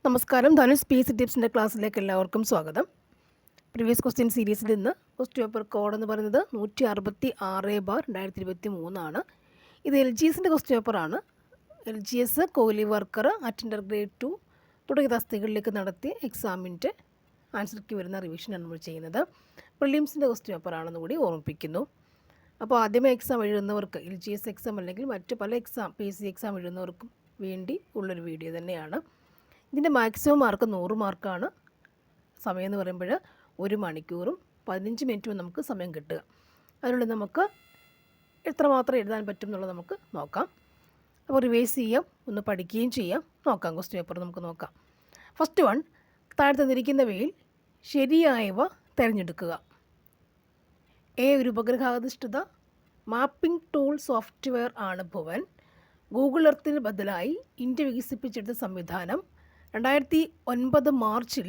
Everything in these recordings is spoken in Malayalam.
നമസ്കാരം. ധനുഷ് പി.എസ്.സി ടിപ്സിൻ്റെ ക്ലാസ്സിലേക്ക് എല്ലാവർക്കും സ്വാഗതം. പ്രീവിയസ് ക്വസ്റ്റ്യൻ സീരീസിൽ നിന്ന് ക്വസ്റ്റ്യൻ പേപ്പർ കോഡ് എന്ന് പറയുന്നത് 166/2023 ഇത് LGSൻ്റെ ക്വസ്റ്റ്യൻ പേപ്പറാണ്. LGS Kohli worker attender grade 2 തുടങ്ങിയ തസ്തികകളിലേക്ക് നടത്തിയ എക്സാമിൻ്റെ ആൻസർക്ക് വരുന്ന റിവിഷനാണ് നമ്മൾ ചെയ്യുന്നത്. പ്രിലിംസിൻ്റെ ക്വസ്റ്റ്യൻ പേപ്പറാണെന്ന് കൂടി ഓർമ്മിപ്പിക്കുന്നു. അപ്പോൾ ആദ്യമേ എക്സാം എഴുതുന്നവർക്ക് LGS എക്സാം അല്ലെങ്കിൽ മറ്റ് പല PSC എക്സാം എഴുതുന്നവർക്കും വേണ്ടി ഉള്ളൊരു വീഡിയോ തന്നെയാണ്. ഇതിൻ്റെ മാക്സിമം മാർക്ക് 100 മാർക്കാണ്. സമയം എന്ന് പറയുമ്പോൾ 1 മണിക്കൂറും 15 മിനിറ്റും നമുക്ക് സമയം കിട്ടുക. അതിനുള്ളിൽ നമുക്ക് എത്രമാത്രം എഴുതാൻ പറ്റും എന്നുള്ളത് നമുക്ക് നോക്കാം. അപ്പോൾ റിവൈസ് ചെയ്യാം, ഒന്ന് പഠിക്കുകയും ചെയ്യാം. നോക്കാം, ക്വസ്റ്റ്യൻ പേപ്പർ നമുക്ക് നോക്കാം. ഫസ്റ്റ് വൺ, താഴെ തന്നിരിക്കുന്നവയിൽ ശരിയായവ തിരഞ്ഞെടുക്കുക. ഒരു ഉപഗ്രഹാധിഷ്ഠിത മാപ്പിംഗ് ടൂൾ സോഫ്റ്റ്വെയർ ആണ് ഭുവൻ. ഗൂഗിൾ എർത്തിന് ബദലായി ഇന്ത്യ വികസിപ്പിച്ചെടുത്ത സംവിധാനം 2009 മാർച്ചിൽ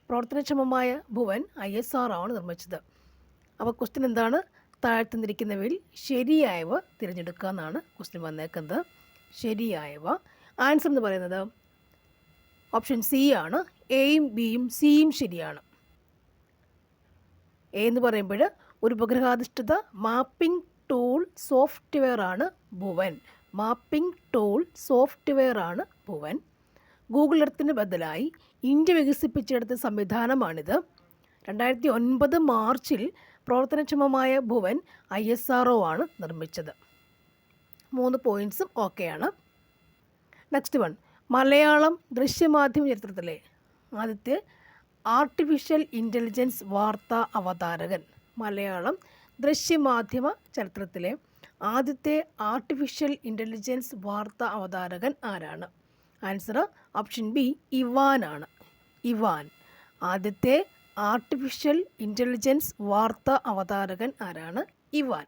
പ്രവർത്തനക്ഷമമായ ഭുവൻ ISR ആണ് നിർമ്മിച്ചത്. അപ്പോൾ ക്വസ്റ്റ്യൻ എന്താണ്? താഴെ തന്നിരിക്കുന്നവയിൽ ശരിയായവ തിരഞ്ഞെടുക്കുക എന്നാണ് ക്വസ്റ്റ്യൻ വന്നേക്കുന്നത്. ശരിയായവ ആൻസർ എന്ന് പറയുന്നത് ഓപ്ഷൻ സി ആണ്. എയും ബിയും സിയും ശരിയാണ്. എന്ന് പറയുമ്പോൾ ഒരു ഉപഗ്രഹാധിഷ്ഠിത മാപ്പിംഗ് ടൂൾ സോഫ്റ്റ്വെയർ ആണ് ഭുവൻ. മാപ്പിംഗ് ടൂൾ സോഫ്റ്റ്വെയർ ആണ് ഭുവൻ. ഗൂഗിൾ എർത്തിന് ബദലായി ഇന്ത്യ വികസിപ്പിച്ചെടുത്ത സംവിധാനമാണിത്. 2009 മാർച്ചിൽ പ്രവർത്തനക്ഷമമായ ഭുവൻ ISRO ആണ് നിർമ്മിച്ചത്. 3 പോയിൻറ്റ്സും ഓക്കെയാണ്. നെക്സ്റ്റ് വൺ, മലയാളം ദൃശ്യമാധ്യമ ചരിത്രത്തിലെ ആദ്യത്തെ ആർട്ടിഫിഷ്യൽ ഇൻ്റലിജൻസ് വാർത്താ അവതാരകൻ. മലയാളം ദൃശ്യമാധ്യമ ചരിത്രത്തിലെ ആദ്യത്തെ ആർട്ടിഫിഷ്യൽ ഇൻ്റലിജൻസ് വാർത്താ അവതാരകൻ ആരാണ്? ആൻസർ ഓപ്ഷൻ ബി ഇവാൻ ആണ്. ഇവാൻ. ആദ്യത്തെ ആർട്ടിഫിഷ്യൽ ഇൻ്റലിജൻസ് വാർത്താ അവതാരകൻ ആരാണ്? ഇവാൻ.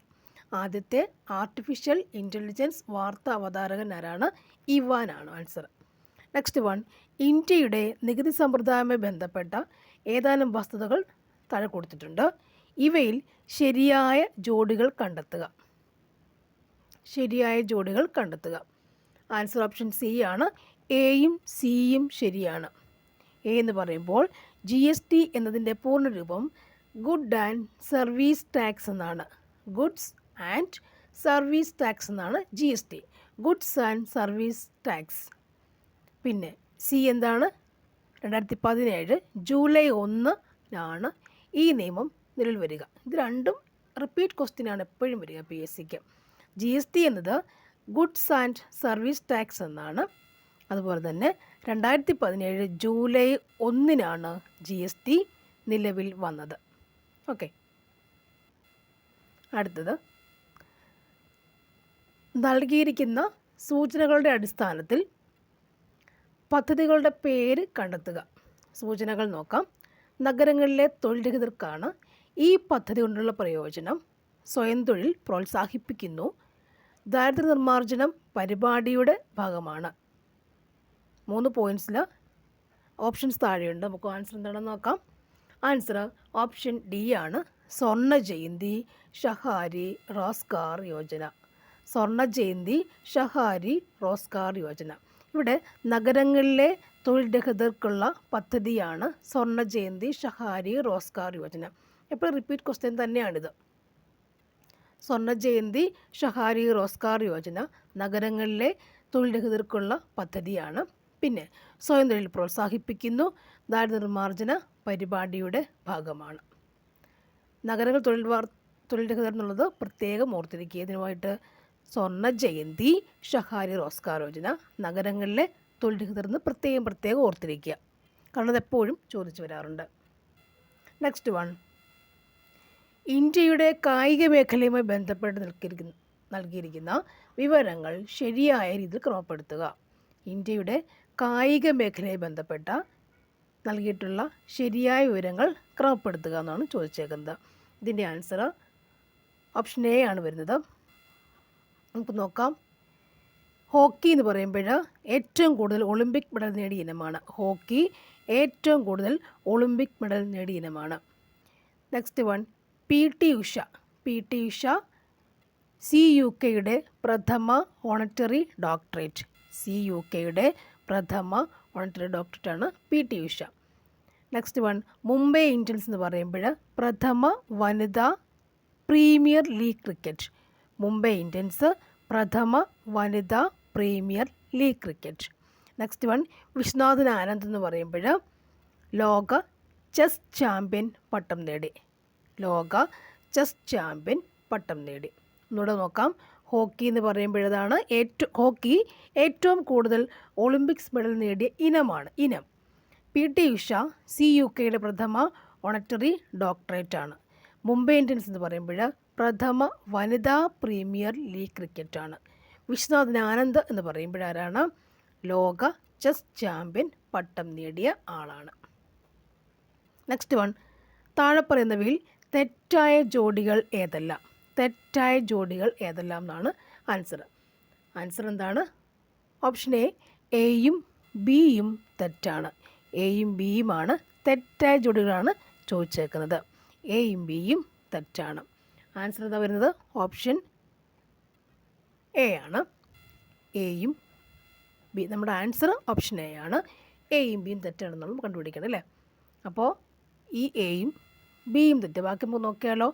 ആദ്യത്തെ ആർട്ടിഫിഷ്യൽ ഇൻ്റലിജൻസ് വാർത്താ അവതാരകൻ ആരാണ്? ഇവാൻ ആണ് ആൻസർ. നെക്സ്റ്റ് വൺ, ഇന്ത്യയുടെ നികുതി സമ്പ്രദായവുമായി ബന്ധപ്പെട്ട ഏതാനും വസ്തുതകൾ താഴെ കൊടുത്തിട്ടുണ്ട്. ഇവയിൽ ശരിയായ ജോഡികൾ കണ്ടെത്തുക. ശരിയായ ജോഡികൾ കണ്ടെത്തുക. ആൻസർ ഓപ്ഷൻ സി ആണ്. എയും സിയും ശരിയാണ്. എന്ന് പറയുമ്പോൾ GST എന്നതിൻ്റെ പൂർണ്ണരൂപം ഗുഡ് ആൻഡ് സർവീസ് ടാക്സ് എന്നാണ്. ഗുഡ്സ് ആൻഡ് സർവീസ് ടാക്സ് എന്നാണ് GST. Goods and service tax. പിന്നെ സി എന്താണ്? 2017 ജൂലൈ 1 ഈ നിയമം നിലവിൽ വരിക. ഇത് രണ്ടും റിപ്പീറ്റ് ക്വസ്റ്റ്യനാണ് എപ്പോഴും വരിക PSCക്ക്. GST എന്നത് ഗുഡ്സ് ആൻഡ് സർവീസ് ടാക്സ് എന്നാണ്. അതുപോലെ തന്നെ 2017 ജൂലൈ 1 GST നിലവിൽ വന്നത്. ഓക്കെ, അടുത്തത്, നൽകിയിരിക്കുന്ന സൂചനകളുടെ അടിസ്ഥാനത്തിൽ പദ്ധതികളുടെ പേര് കണ്ടെത്തുക. സൂചനകൾ നോക്കാം. നഗരങ്ങളിലെ തൊഴിൽരഹിതർക്കാണ് ഈ പദ്ധതി കൊണ്ടുള്ള പ്രയോജനം. സ്വയം തൊഴിൽ പ്രോത്സാഹിപ്പിക്കുന്നു. ദാരിദ്ര്യ നിർമ്മാർജ്ജനം പരിപാടിയുടെ ഭാഗമാണ്. 3 പോയിൻറ്റ്സിൽ ഓപ്ഷൻസ് താഴെയുണ്ട്. നമുക്ക് ആൻസർ എന്താണെന്ന് നോക്കാം. ആൻസർ ഓപ്ഷൻ ഡി ആണ്. സ്വർണ്ണ ജയന്തി ഷഹാരി റോസ്ഗാർ യോജന. സ്വർണ്ണ ജയന്തി ഷഹാരി റോസ്ഗാർ യോജന. ഇവിടെ നഗരങ്ങളിലെ തൊഴിൽരഹിതർക്കുള്ള പദ്ധതിയാണ് സ്വർണ്ണ ജയന്തി ഷഹാരി റോസ്ഗാർ യോജന. എപ്പോഴും റിപ്പീറ്റ് ക്വസ്റ്റ്യൻ തന്നെയാണിത്. സ്വർണ്ണ ജയന്തി ഷഹാരി റോസ്ഗാർ യോജന നഗരങ്ങളിലെ തൊഴിൽരഹിതർക്കുള്ള പദ്ധതിയാണ്. പിന്നെ സ്വയം തൊഴിൽ പ്രോത്സാഹിപ്പിക്കുന്നു. ദാരിദ്ര്യ നിർമ്മാർജ്ജന പരിപാടിയുടെ ഭാഗമാണ്. നഗരങ്ങൾ തൊഴിൽരഹിതർ എന്നുള്ളത് പ്രത്യേകം ഓർത്തിരിക്കുക. ഇതിനുമായിട്ട് സ്വർണ്ണ ജയന്തി ഷഹാരി റോസ്ഗാർ യോജന നഗരങ്ങളിലെ തൊഴിൽരഹിതർ എന്ന് പ്രത്യേകം ഓർത്തിരിക്കുക. കാരണം അതെപ്പോഴും ചോദിച്ചു വരാറുണ്ട്. നെക്സ്റ്റ് വൺ, ഇന്ത്യയുടെ കായിക മേഖലയുമായി ബന്ധപ്പെട്ട് നൽകിയിരിക്കുന്ന വിവരങ്ങൾ ശരിയായ രീതിയിൽ ക്രമപ്പെടുത്തുക. ഇന്ത്യയുടെ കായിക മേഖലയെ ബന്ധപ്പെട്ട നൽകിയിട്ടുള്ള ശരിയായ വിവരങ്ങൾ ക്രമപ്പെടുത്തുക എന്നാണ് ചോദിച്ചേക്കുന്നത്. ഇതിൻ്റെ ആൻസർ ഓപ്ഷൻ എ ആണ് വരുന്നത്. നമുക്ക് നോക്കാം. ഹോക്കി എന്ന് പറയുമ്പോൾ ഏറ്റവും കൂടുതൽ ഒളിമ്പിക് മെഡൽ നേടിയ ഇനമാണ്. ഹോക്കി ഏറ്റവും കൂടുതൽ ഒളിമ്പിക് മെഡൽ നേടിയ ഇനമാണ്. Next one, PT Usha. PT Usha CUKയുടെ പ്രഥമ ഓണറ്ററി ഡോക്ടറേറ്റ്. CUKയുടെ പ്രഥമ ഓണററി ഡോക്ടറേറ്റാണ് PT Usha. Next one Mumbai Indians എന്ന് പറയുമ്പോൾ പ്രഥമ വനിതാ premier league cricket. Mumbai Indians പ്രഥമ വനിതാ premier league cricket. Next one Viswanathan Anand എന്ന് പറയുമ്പോൾ ലോക ചെസ് ചാമ്പ്യൻ പട്ടം നേടി. ലോക ചെസ് ചാമ്പ്യൻ പട്ടം നേടി. ഒന്നുകൂടെ നോക്കാം. ഹോക്കി എന്ന് പറയുമ്പോഴതാണ് ഹോക്കി ഏറ്റവും കൂടുതൽ ഒളിമ്പിക്സ് മെഡൽ നേടിയ ഇനം. PT ഉഷ CUKയുടെ പ്രഥമ ഓണററി ഡോക്ടറേറ്റാണ്. മുംബൈ ഇന്ത്യൻസ് എന്ന് പറയുമ്പോൾ പ്രഥമ വനിതാ പ്രീമിയർ ലീഗ് ക്രിക്കറ്റാണ്. വിശ്വനാഥൻ ആനന്ദ് എന്ന് പറയുമ്പോഴാരാണ്? ലോക ചെസ് ചാമ്പ്യൻ പട്ടം നേടിയ ആളാണ്. നെക്സ്റ്റ് വൺ താഴെ പറയുന്നവയിൽ തെറ്റായ ജോഡികൾ ഏതെല്ലാം? തെറ്റായ ജോഡികൾ ഏതെല്ലാം എന്നാണ് ആൻസർ എന്താണ്? ഓപ്ഷൻ എയും ബിയും തെറ്റാണ്. എയും ബിയുമാണ് തെറ്റായ ജോഡികളാണ് ചോദിച്ചേക്കുന്നത്. എയും ബിയും തെറ്റാണ്. ആൻസർ എന്താ വരുന്നത്? ഓപ്ഷൻ എ ആണ്. എയും ബി. നമ്മുടെ ആൻസർ ഓപ്ഷൻ എ ആണ്. എയും ബിയും തെറ്റാണെന്ന് നമ്മൾ കണ്ടുപിടിക്കണം അല്ലേ? അപ്പോൾ ഈ എയും ബിയും തെറ്റ്. ബാക്കി നമുക്ക് നോക്കിയാലോ.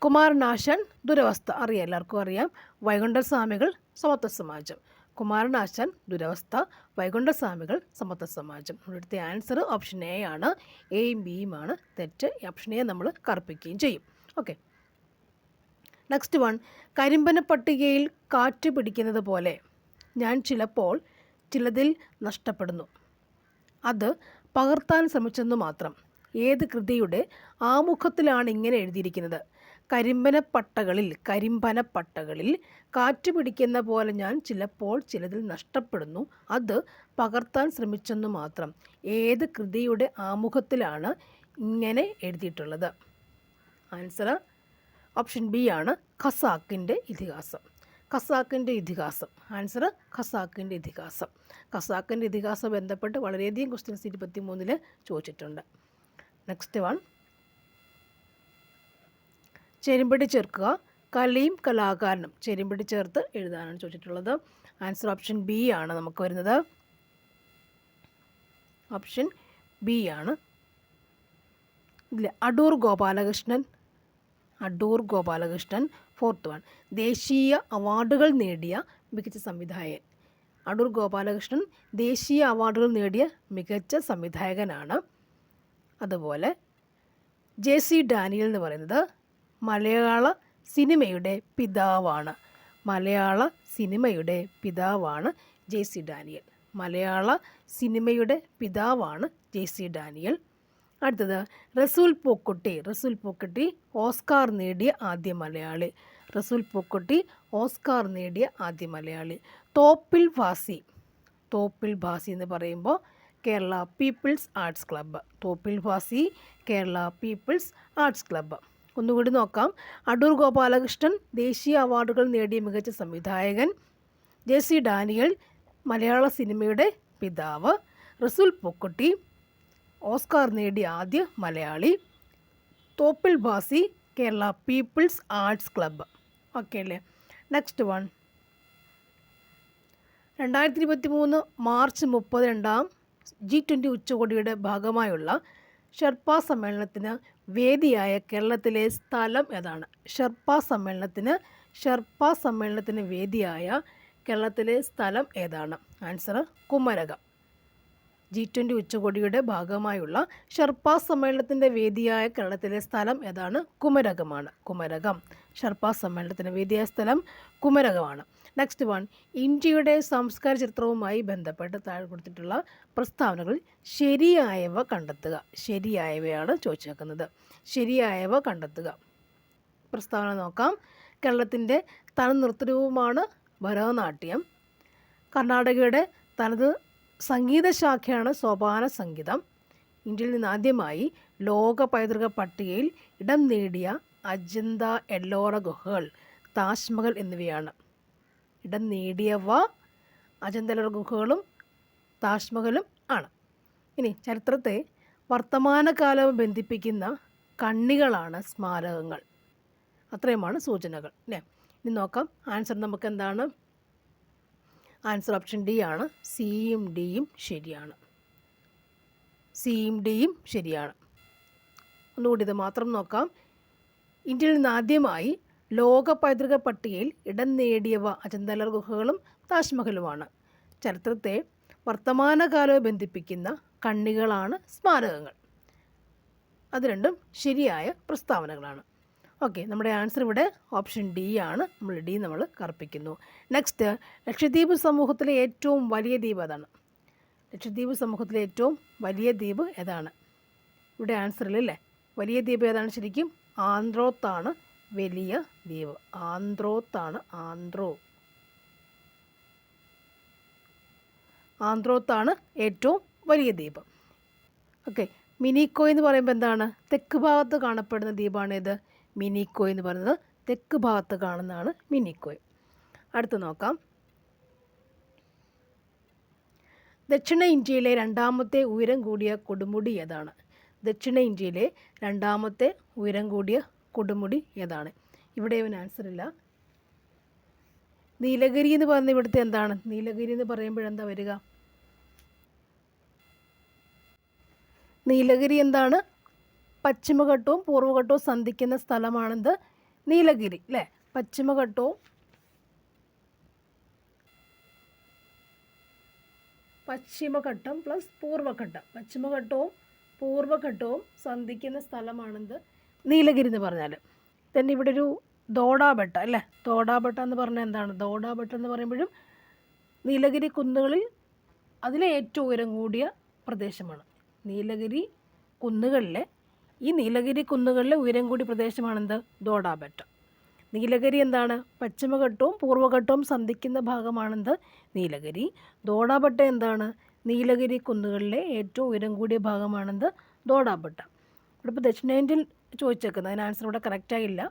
കുമാരനാശാൻ ദുരവസ്ഥ അറിയാം, എല്ലാവർക്കും അറിയാം. വൈകുണ്ഠസ്വാമികൾ സമത്വ സമാജം. കുമാരനാശാൻ ദുരവസ്ഥ, വൈകുണ്ഠസ്വാമികൾ സമത്വ സമാജം. ഇവിടുത്തെ ആൻസർ ഓപ്ഷൻ എ ആണ്. എയും ബിയുമാണ് തെറ്റ്. ഓപ്ഷൻ എ നമ്മൾ കറുപ്പിക്കുകയും ചെയ്യും. ഓക്കെ. നെക്സ്റ്റ് വൺ കരിമ്പന പട്ടികയിൽ കാറ്റ് പിടിക്കുന്നത് പോലെ ഞാൻ ചിലപ്പോൾ ചിലതിൽ നഷ്ടപ്പെടുന്നു. അത് പകർത്താൻ ശ്രമിച്ചെന്നു മാത്രം. ഏത് കൃതിയുടെ ആമുഖത്തിലാണ് ഇങ്ങനെ എഴുതിയിരിക്കുന്നത്? കരിമ്പന പട്ടകളിൽ കാറ്റ് പിടിക്കുന്ന പോലെ ഞാൻ ചിലപ്പോൾ ചിലതിൽ നഷ്ടപ്പെടുന്നു. അത് പകർത്താൻ ശ്രമിച്ചെന്നു മാത്രം. ഏത് കൃതിയുടെ ആമുഖത്തിലാണ് ഇങ്ങനെ എഴുതിയിട്ടുള്ളത്? ആൻസർ ഓപ്ഷൻ ബി ആണ്. ഖസാക്കിൻ്റെ ഇതിഹാസം. ആൻസർ ഖസാക്കിൻ്റെ ഇതിഹാസം. ഖസാക്കിൻ്റെ ഇതിഹാസം ബന്ധപ്പെട്ട് വളരെയധികം ക്വസ്റ്റ്യൻസ് 23 ചോദിച്ചിട്ടുണ്ട്. നെക്സ്റ്റ് വൺ ചേരുംപടി ചേർക്കുക. കലയും കലാകാരനും ചേരുംപടി ചേർത്ത് എഴുതാനാണ് ചോദിച്ചിട്ടുള്ളത്. ആൻസർ ഓപ്ഷൻ ബി ആണ് നമുക്ക് വരുന്നത്. ഓപ്ഷൻ ബി ആണ്. ഇതിൽ അടൂർ ഗോപാലകൃഷ്ണൻ. ഫോർത്ത് വൺ ദേശീയ അവാർഡുകൾ നേടിയ മികച്ച സംവിധായകൻ. അടൂർ ഗോപാലകൃഷ്ണൻ ദേശീയ അവാർഡുകൾ നേടിയ മികച്ച സംവിധായകനാണ്. അതുപോലെ JC ഡാനിയൽ എന്ന് പറയുന്നത് മലയാള സിനിമയുടെ പിതാവാണ്. JC Daniel. മലയാള സിനിമയുടെ പിതാവാണ് JC ഡാനിയൽ. അടുത്തത് റസൂൽ പൂക്കുട്ടി ഓസ്കാർ നേടിയ ആദ്യ മലയാളി. തോപ്പിൽ ഭാസി എന്ന് പറയുമ്പോൾ കേരള പീപ്പിൾസ് ആർട്സ് ക്ലബ്ബ്. ഒന്നുകൂടി നോക്കാം. അടൂർ ഗോപാലകൃഷ്ണൻ ദേശീയ അവാർഡുകൾ നേടിയ മികച്ച സംവിധായകൻ. JC ഡാനിയൽ മലയാള സിനിമയുടെ പിതാവ്. റസൂൽ പൂക്കുട്ടി ഓസ്കാർ നേടിയ ആദ്യ Malayali. Thoppil Bhasi Kerala people's arts club. Okay അല്ലേ? നെക്സ്റ്റ് വൺ 2023 മാർച്ച് 30 G20 ഉച്ചകോടിയുടെ ഭാഗമായുള്ള ഷെർപ്പ സമ്മേളനത്തിന് വേദിയായ കേരളത്തിലെ സ്ഥലം ഏതാണ്? ഷെർപ്പ സമ്മേളനത്തിന് വേദിയായ കേരളത്തിലെ സ്ഥലം ഏതാണ്? ആൻസർ കുമരകം. G20 ഉച്ചകോടിയുടെ ഭാഗമായുള്ള ഷെർപ്പ സമ്മേളനത്തിൻ്റെ വേദിയായ കേരളത്തിലെ സ്ഥലം ഏതാണ്? കുമരകം. ഷെർപ്പ സമ്മേളനത്തിൻ്റെ വേദിയായ സ്ഥലം കുമരകമാണ്. നെക്സ്റ്റ് വൺ ഇന്ത്യയുടെ സംസ്കാര ചരിത്രവുമായി ബന്ധപ്പെട്ട് താഴെ കൊടുത്തിട്ടുള്ള പ്രസ്താവനകൾ ശരിയായവ കണ്ടെത്തുക. ശരിയായവയാണ് ചോദിച്ചേക്കുന്നത്. ശരിയായവ കണ്ടെത്തുക. പ്രസ്താവന നോക്കാം. കേരളത്തിൻ്റെ തനത് നൃത്തരൂപമാണ് ഭരതനാട്യം. കർണാടകയുടെ തനത് സംഗീത ശാഖയാണ് സോപാന സംഗീതം. ഇന്ത്യയിൽ നിന്ന് ആദ്യമായി ലോക പൈതൃക പട്ടികയിൽ ഇടം നേടിയ അജന്ത, എല്ലോറ ഗുഹകൾ, താജ്മഹൽ എന്നിവയാണ്. ഇടം നേടിയവ അജന്ത, എല്ലോറ ഗുഹകളും താജ്മഹലും ആണ്. ഇനി ചരിത്രത്തെ വർത്തമാനകാലവും ബന്ധിപ്പിക്കുന്ന കണ്ണികളാണ് സ്മാരകങ്ങൾ. അത്രയുമാണ് സൂചനകൾ അല്ലേ? ഇനി നോക്കാം ആൻസർ നമുക്ക് എന്താണ്. ആൻസർ ഓപ്ഷൻ ഡി ആണ്. സിയും ഡിയും ശരിയാണ്. സിയും ഡിയും ശരിയാണ്. ഒന്നുകൂടി ഇത് മാത്രം നോക്കാം. ഇന്ത്യയിൽ നിന്ന് ആദ്യമായി ലോക പൈതൃക പട്ടികയിൽ ഇടം നേടിയവ അജന്തലർ ഗുഹകളും താജ്മഹലുമാണ്. ചരിത്രത്തെ വർത്തമാനകാലവും ബന്ധിപ്പിക്കുന്ന കണ്ണികളാണ് സ്മാരകങ്ങൾ. അത് രണ്ടും ശരിയായ പ്രസ്താവനകളാണ്. ഓക്കെ, നമ്മുടെ ആൻസർ ഇവിടെ ഓപ്ഷൻ ഡി ആണ്. നമ്മൾ കറുപ്പിക്കുന്നു. നെക്സ്റ്റ്, ലക്ഷദ്വീപ് സമൂഹത്തിലെ ഏറ്റവും വലിയ ദ്വീപ് ഏതാണ്? ലക്ഷദ്വീപ് സമൂഹത്തിലെ ഏറ്റവും വലിയ ദ്വീപ് ഏതാണ്? ഇവിടെ ആൻസറിലല്ലേ വലിയ ദ്വീപ് ഏതാണ്? ശരിക്കും ആന്ത്രോത്താണ് വലിയ ദ്വീപ്. ആന്ത്രോത്താണ്. ആന്ത്രോത്താണ് ഏറ്റവും വലിയ ദ്വീപ്. ഓക്കെ, മിനിക്കോയ് എന്ന് പറയുമ്പോൾ എന്താണ്? തെക്ക് ഭാഗത്ത് കാണപ്പെടുന്ന ദ്വീപാണിത്. മിനിക്കോയ് എന്ന് പറയുന്നത് തെക്ക് ഭാഗത്ത് കാണുന്നതാണ് മിനിക്കോയ്. അടുത്ത് നോക്കാം. ദക്ഷിണ ഇന്ത്യയിലെ രണ്ടാമത്തെ ഉയരം കൂടിയ കൊടുമുടി ഏതാണ്? ദക്ഷിണ ഇന്ത്യയിലെ രണ്ടാമത്തെ ഉയരം കൂടിയ കൊടുമുടി ഏതാണ്? ഇവിടെ ഇവൻ ആൻസർ ഇല്ല. നീലഗിരി എന്ന് പറയുന്നത് ഇവിടുത്തെ എന്താണ്? നീലഗിരി എന്ന് പറയുമ്പോഴെന്താ വരിക? നീലഗിരി എന്താണ്? പശ്ചിമഘട്ടവും പൂർവ്വഘട്ടവും സന്ധിക്കുന്ന സ്ഥലമാണെന്ത്? നീലഗിരി അല്ലേ? പശ്ചിമഘട്ടവും പശ്ചിമഘട്ടം പ്ലസ് പൂർവ്വഘട്ടം, പശ്ചിമഘട്ടവും പൂർവ്വഘട്ടവും സന്ധിക്കുന്ന സ്ഥലമാണെന്ത്? നീലഗിരി എന്ന് പറഞ്ഞാൽ. തന്നെ ഇവിടെ ഒരു ദോഡാബെട്ട അല്ലേ? ദോഡാബെട്ട എന്ന് പറഞ്ഞാൽ എന്താണ്? ദോഡാബെട്ട എന്ന് പറയുമ്പോഴും നീലഗിരി കുന്നുകളിൽ അതിലെ ഏറ്റവും ഉയരം കൂടിയ പ്രദേശമാണ്. നീലഗിരി കുന്നുകളിലെ നീലഗിരി കുന്നുകളിലെ ഉയരം കൂടിയ പ്രദേശമാണെന്ത്? ദോഡാബെട്ട. നീലഗിരി എന്താണ്? പശ്ചിമഘട്ടവും പൂർവ്വഘട്ടവും സന്ധിക്കുന്ന ഭാഗമാണെന്ത്? നീലഗിരി. ദോഡാബെട്ട എന്താണ്? നീലഗിരി കുന്നുകളിലെ ഏറ്റവും ഉയരം കൂടിയ ഭാഗമാണെന്ത്? ദോഡാബെട്ട. ഇവിടെ ഇപ്പോൾ ദക്ഷിണേന്ത്യയിൽ ചോദിച്ചേക്കുന്നത്, അതിന് ആൻസർ ഇവിടെ കറക്റ്റായില്ല.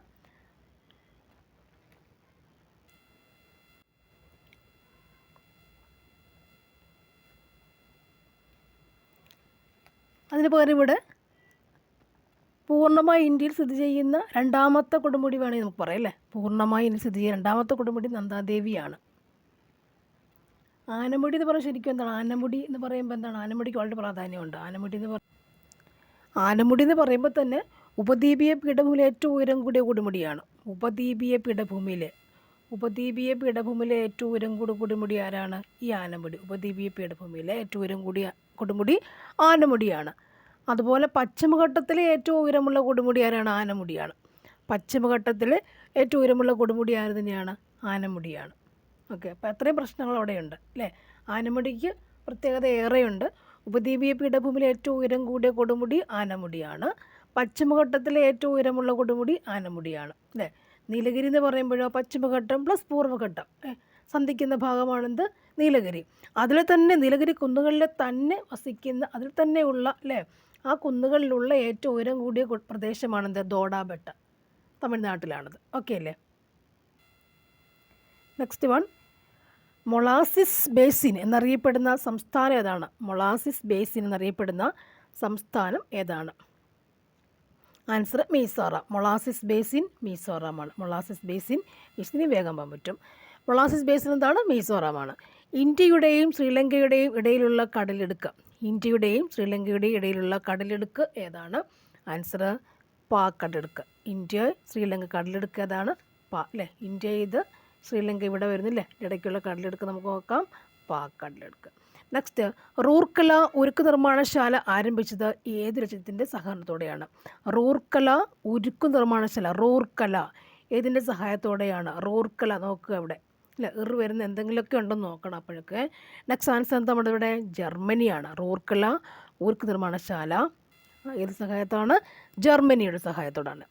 അതിന് പകരം ഇവിടെ പൂർണ്ണമായി ഇന്ത്യയിൽ സ്ഥിതി ചെയ്യുന്ന രണ്ടാമത്തെ കൊടുമുടി വേണമെങ്കിൽ നമുക്ക് പറയാം അല്ലേ? പൂർണ്ണമായി ഇന്ത്യയിൽ സ്ഥിതി ചെയ്യുന്ന രണ്ടാമത്തെ കൊടുമുടി നന്ദാദേവിയാണ്. ആനമുടി എന്ന് പറയുന്നത് ശരിക്കും എന്താണ്? ആനമുടി എന്ന് പറയുമ്പോൾ എന്താണ്? ആനമുടിക്ക് വളരെ പ്രാധാന്യമുണ്ട്. ആനമുടി എന്ന് പറയുമ്പോൾ തന്നെ ഉപദ്വീപീയ പീഠഭൂമിയിലെ ഏറ്റവും ഉയരം കൂടിയ കൊടുമുടിയാണ്. ഉപദ്വീപീയ പീഠഭൂമിയിലെ ഏറ്റവും ഉയരം കൂടിയ കൊടുമുടി ആരാണ്? ഈ ആനമുടി. ഉപദ്വീപീയ പീഠഭൂമിയിലെ ഏറ്റവും ഉയരം കൂടിയ കൊടുമുടി ആനമുടിയാണ്. അതുപോലെ പശ്ചിമഘട്ടത്തിലെ ഏറ്റവും ഉയരമുള്ള കൊടുമുടി ആരാണ്? ആനമുടിയാണ്. പശ്ചിമഘട്ടത്തിലെ ഏറ്റവും ഉയരമുള്ള കൊടുമുടി ആര് തന്നെയാണ്? ആനമുടിയാണ്. ഓക്കെ, അപ്പോൾ അത്രയും പ്രശ്നങ്ങൾ അവിടെയുണ്ട് അല്ലേ? ആനമുടിക്ക് പ്രത്യേകത ഏറെയുണ്ട്. ഉപദ്വീപീയ പീഠഭൂമിയിലെ ഏറ്റവും ഉയരം കൂടിയ കൊടുമുടി ആനമുടിയാണ്. പശ്ചിമഘട്ടത്തിലെ ഏറ്റവും ഉയരമുള്ള കൊടുമുടി ആനമുടിയാണ് അല്ലേ? നീലഗിരി എന്ന് പറയുമ്പോഴോ പശ്ചിമഘട്ടം പ്ലസ് പൂർവ്വഘട്ടം സന്ധിക്കുന്ന ഭാഗമാണെന്ത്? നീലഗിരി. അതിൽ തന്നെ നീലഗിരി കുന്നുകളിൽ തന്നെ വസിക്കുന്ന, അതിൽ തന്നെയുള്ള അല്ലേ, ആ കുന്നുകളിലുള്ള ഏറ്റവും ഉയരം കൂടിയ പ്രദേശമാണെന്ത്? ദോഡാബെട്ട. തമിഴ്നാട്ടിലാണത്. ഓക്കെ അല്ലേ? നെക്സ്റ്റ് വൺ, മൊളാസിസ് ബേസിൻ എന്നറിയപ്പെടുന്ന സംസ്ഥാനം ഏതാണ്? മൊളാസിസ് ബേസിൻ എന്നറിയപ്പെടുന്ന സംസ്ഥാനം ഏതാണ്? ആൻസർ മിസോറാം. മൊളാസിസ് ബേസിൻ മിസോറാമാണ്. മൊളാസിസ് ബേസിൻ ഇതിന് വേഗം പോകാൻ പറ്റും. മൊളാസിസ് ബേസിൻ എന്താണ്? മിസോറാമാണ്. ഇന്ത്യയുടെയും ശ്രീലങ്കയുടെയും ഇടയിലുള്ള കടലിടുക്ക്. ഇന്ത്യയുടെയും ശ്രീലങ്കയുടെയും ഇടയിലുള്ള കടലിടുക്ക് ഏതാണ്? ആൻസർ പാക് കടലിടുക്ക്. ഇന്ത്യ ശ്രീലങ്ക കടലിടുക്ക് ഏതാണ്? അല്ലേ? ഇന്ത്യ ഇത്, ശ്രീലങ്ക ഇവിടെ വരുന്നില്ലേ? ഇടയ്ക്കുള്ള കടലിടുക്ക് നമുക്ക് നോക്കാം. പാക് കടലിടുക്ക്. നെക്സ്റ്റ്, റൂർക്കല ഉരുക്ക് നിർമ്മാണശാല ആരംഭിച്ചത് ഏത് രാജ്യത്തിൻ്റെ സഹകരണത്തോടെയാണ്? റൂർക്കല ഉരുക്ക് നിർമ്മാണശാല, റൂർക്കല ഏതിൻ്റെ സഹായത്തോടെയാണ്? റൂർക്കല നോക്കുക ഇവിടെ അല്ലേ? വരുന്ന എന്തെങ്കിലുമൊക്കെ ഉണ്ടെന്ന് നോക്കണം അപ്പോഴൊക്കെ. നെക്സ്റ്റ് ആൻസർ എന്താ? നമ്മുടെ ഇവിടെ ജർമ്മനിയാണ്. റൂർക്കല ഉരുക്ക് നിർമ്മാണശാല ഏത് സഹായത്താണ്? ജർമ്മനിയുടെ സഹായത്തോടാണ്.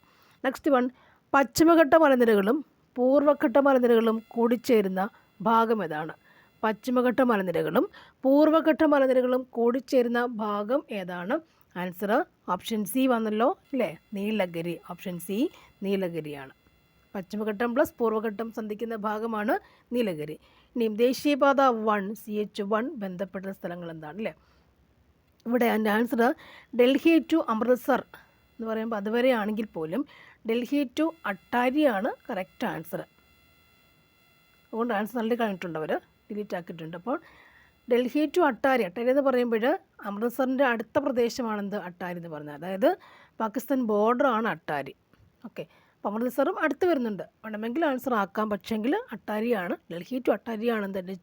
നെക്സ്റ്റ് വൺ, പശ്ചിമഘട്ട മലനിരകളും പൂർവ്വഘട്ട മലനിരകളും കൂടിച്ചേരുന്ന ഭാഗം ഏതാണ്? പശ്ചിമഘട്ട മലനിരകളും പൂർവ്വഘട്ട മലനിരകളും കൂടിച്ചേരുന്ന ഭാഗം ഏതാണ്? ആൻസർ ഓപ്ഷൻ സി വന്നല്ലോ അല്ലേ? നീലഗിരി. ഓപ്ഷൻ സി നീലഗിരിയാണ്. പശ്ചിമഘട്ടം പ്ലസ് പൂർവ്വഘട്ടം സന്ധിക്കുന്ന ഭാഗമാണ് നീലഗിരി. ഇനിയും ദേശീയപാത 1 CH1 ബന്ധപ്പെട്ട സ്ഥലങ്ങൾ എന്താണ് അല്ലേ? ഇവിടെ എൻ്റെ ആൻസർ ഡൽഹി ടു അമൃത്സർ എന്ന് പറയുമ്പോൾ അതുവരെ ആണെങ്കിൽ പോലും ഡൽഹി ടു അട്ടാരിയാണ് കറക്റ്റ് ആൻസർ. അതുകൊണ്ട് ആൻസർ നല്ല കഴിഞ്ഞിട്ടുണ്ട് അവർ. ഡിലീറ്റ് ആക്കിയിട്ടുണ്ട്. അപ്പോൾ ഡൽഹി ടു അട്ടാരി, അട്ടാരി എന്ന് പറയുമ്പോൾ അമൃത്സറിൻ്റെ അടുത്ത പ്രദേശമാണെന്ത് അട്ടാരി എന്ന് പറഞ്ഞാൽ, അതായത് പാകിസ്ഥാൻ ബോർഡറാണ് അട്ടാരി. ഓക്കെ, അപ്പോൾ അമൃത്സറും അടുത്ത് വരുന്നുണ്ട്, വേണമെങ്കിൽ ആൻസർ ആക്കാം. പക്ഷേങ്കിൽ അട്ടാരിയാണ്, ഡൽഹി ടു അട്ടാരിയാണ് എന്തെന്ന്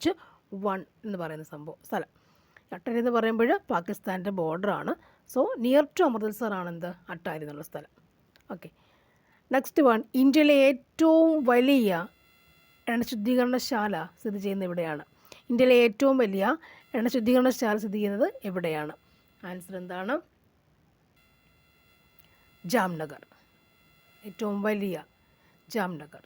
1 എന്ന് പറയുന്ന സ്ഥലം. അട്ടാരി എന്ന് പറയുമ്പോൾ പാകിസ്ഥാൻ്റെ ബോർഡറാണ്. സോ നിയർ ടു അമൃത്സർ ആണെന്ത് അട്ടാരി എന്നുള്ള സ്ഥലം. ഓക്കെ, നെക്സ്റ്റ് വൺ, ഇന്ത്യയിലെ ഏറ്റവും വലിയ എണ്ണശുദ്ധീകരണശാല സ്ഥിതി ചെയ്യുന്നത് എവിടെയാണ്? ഇന്ത്യയിലെ ഏറ്റവും വലിയ എണ്ണശുദ്ധീകരണശാല സ്ഥിതി ചെയ്യുന്നത് എവിടെയാണ്? ആൻസർ എന്താണ്? ജാംനഗർ. ഏറ്റവും വലിയ ജാംനഗർ.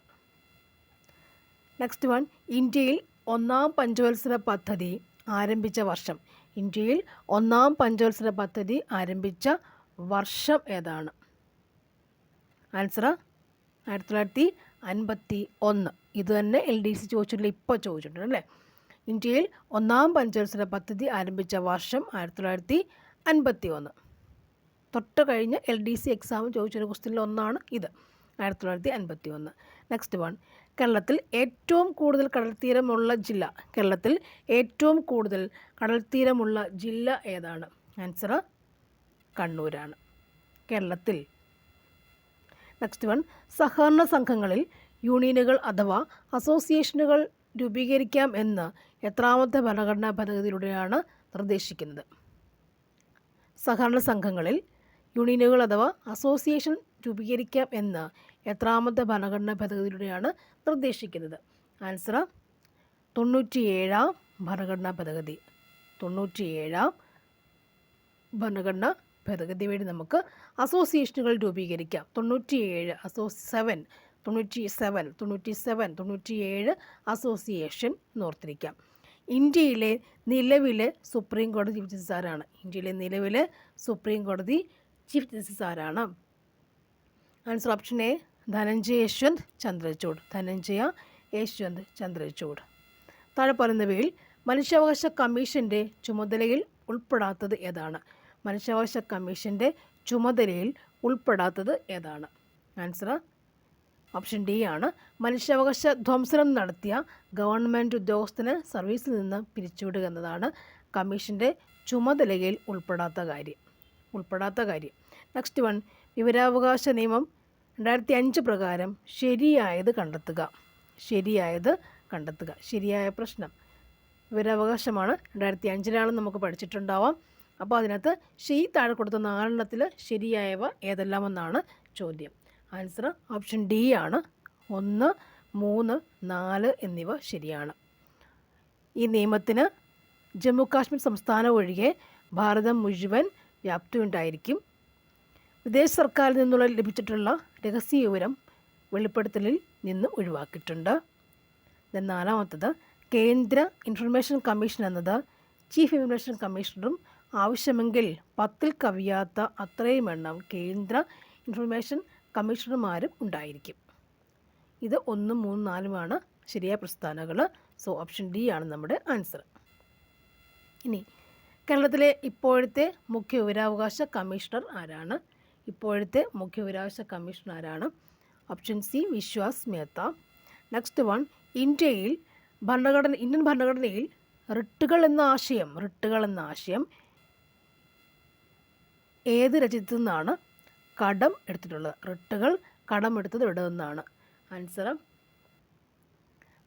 നെക്സ്റ്റ് വൺ, ഇന്ത്യയിൽ ഒന്നാം പഞ്ചവത്സര പദ്ധതി ആരംഭിച്ച വർഷം. ഇന്ത്യയിൽ ഒന്നാം പഞ്ചവത്സര പദ്ധതി ആരംഭിച്ച വർഷം ഏതാണ്? ആൻസർ 1951. ഇത് തന്നെ LDC ചോദിച്ചിട്ടില്ല, ഇപ്പോൾ ചോദിച്ചിട്ടുണ്ട് അല്ലേ. ഇന്ത്യയിൽ ഒന്നാം പഞ്ചവത്സര പദ്ധതി ആരംഭിച്ച വർഷം 1951. തൊട്ട് കഴിഞ്ഞ LDC എക്സാം ചോദിച്ചൊരു ക്വസ്റ്റ്യനിൽ ഒന്നാണ് ഇത്, 1951. നെക്സ്റ്റ് വൺ, കേരളത്തിൽ ഏറ്റവും കൂടുതൽ കടൽത്തീരമുള്ള ജില്ല. കേരളത്തിൽ ഏറ്റവും കൂടുതൽ കടൽത്തീരമുള്ള ജില്ല ഏതാണ്? ആൻസർ കണ്ണൂരാണ്, കേരളത്തിൽ. നെക്സ്റ്റ് വൺ, സഹകരണ സംഘങ്ങളിൽ യൂണിയനുകൾ അഥവാ അസോസിയേഷനുകൾ രൂപീകരിക്കാം എന്ന് എത്രാമത്തെ ഭരണഘടനാ ഭേദഗതിയിലൂടെയാണ് നിർദ്ദേശിക്കുന്നത്? സഹകരണ സംഘങ്ങളിൽ യൂണിയനുകൾ അഥവാ അസോസിയേഷൻ രൂപീകരിക്കാം എന്ന് എത്രാമത്തെ ഭരണഘടനാ ഭേദഗതിയിലൂടെയാണ് നിർദ്ദേശിക്കുന്നത്? ആൻസർ 97-ാം ഭരണഘടനാ ഭേദഗതി. 97-ാം ഭരണഘടനാ ഭേദഗതി വഴി നമുക്ക് അസോസിയേഷനുകൾ രൂപീകരിക്കാം. 97 അസോസിയേഷൻ എന്നോർത്തിരിക്കാം. ഇന്ത്യയിലെ നിലവിലെ സുപ്രീം കോടതി ചീഫ് ജസ്റ്റിസ് ആരാണ്? ഇന്ത്യയിലെ നിലവിലെ സുപ്രീം കോടതി ചീഫ് ജസ്റ്റിസ് ആരാണ്? Answer option A, Dhananjaya Yashwant Chandrachud. Dhananjaya Yashwant Chandrachud. താഴെ പറയുന്നവയിൽ മനുഷ്യാവകാശ കമ്മീഷൻ്റെ ചുമതലയിൽ ഉൾപ്പെടാത്തത് ഏതാണ്? മനുഷ്യാവകാശ കമ്മീഷൻ്റെ ചുമതലയിൽ ഉൾപ്പെടാത്തത് ഏതാണ്? ആൻസർ ഓപ്ഷൻ ഡി ആണ്. മനുഷ്യാവകാശ ധ്വംസനം നടത്തിയ ഗവൺമെൻറ് ഉദ്യോഗസ്ഥന് സർവീസിൽ നിന്ന് പിരിച്ചുവിടുക എന്നതാണ് കമ്മീഷൻ്റെ ചുമതലയിൽ ഉൾപ്പെടാത്ത കാര്യം. നെക്സ്റ്റ് വൺ, വിവരാവകാശ നിയമം 2005 പ്രകാരം ശരിയായത് കണ്ടെത്തുക. ശരിയായ പ്രശ്നം വിവരാവകാശമാണ്. 2005 നമുക്ക് പഠിച്ചിട്ടുണ്ടാവാം. അപ്പോൾ അതിനകത്ത് താഴെ കൊടുത്ത 4 ശരിയായവ ഏതെല്ലാമെന്നാണ് ചോദ്യം. ആൻസർ ഓപ്ഷൻ ഡി ആണ്. 1, 3, 4 എന്നിവ ശരിയാണ്. ഈ നിയമത്തിന് ജമ്മു കാശ്മീർ സംസ്ഥാനം ഒഴികെ ഭാരതം മുഴുവൻ വ്യാപ്തി ഉണ്ടായിരിക്കും. വിദേശ സർക്കാരിൽ നിന്നുള്ള ലഭിച്ചിട്ടുള്ള രഹസ്യ വിവരം വെളിപ്പെടുത്തലിൽ നിന്ന് ഒഴിവാക്കിയിട്ടുണ്ട്. 4ാമത്തത്, കേന്ദ്ര ഇൻഫർമേഷൻ കമ്മീഷൻ എന്നത് ചീഫ് ഇൻഫർമേഷൻ കമ്മീഷണറും ആവശ്യമെങ്കിൽ 10ൽ കവിയാത്ത അത്രയും എണ്ണം കേന്ദ്ര ഇൻഫർമേഷൻ കമ്മീഷണർമാരും ഉണ്ടായിരിക്കും. ഇത് 1, 3, 4 ശരിയായ പ്രസ്താവനകൾ. സോ ഓപ്ഷൻ ഡി ആണ് നമ്മുടെ ആൻസർ. ഇനി കേരളത്തിലെ ഇപ്പോഴത്തെ മുഖ്യ വിവരാവകാശ കമ്മീഷണർ ആരാണ്? Option C, Vishwas Mehta. Next one, Indian ഭരണഘടനയിൽ റിട്ടുകൾ എന്ന ആശയം ഏത് രാജ്യത്തു നിന്നാണ് കടം എടുത്തിട്ടുള്ളത്? റിട്ടുകൾ കടം എടുത്തത് എവിടെ നിന്നാണ്? Answer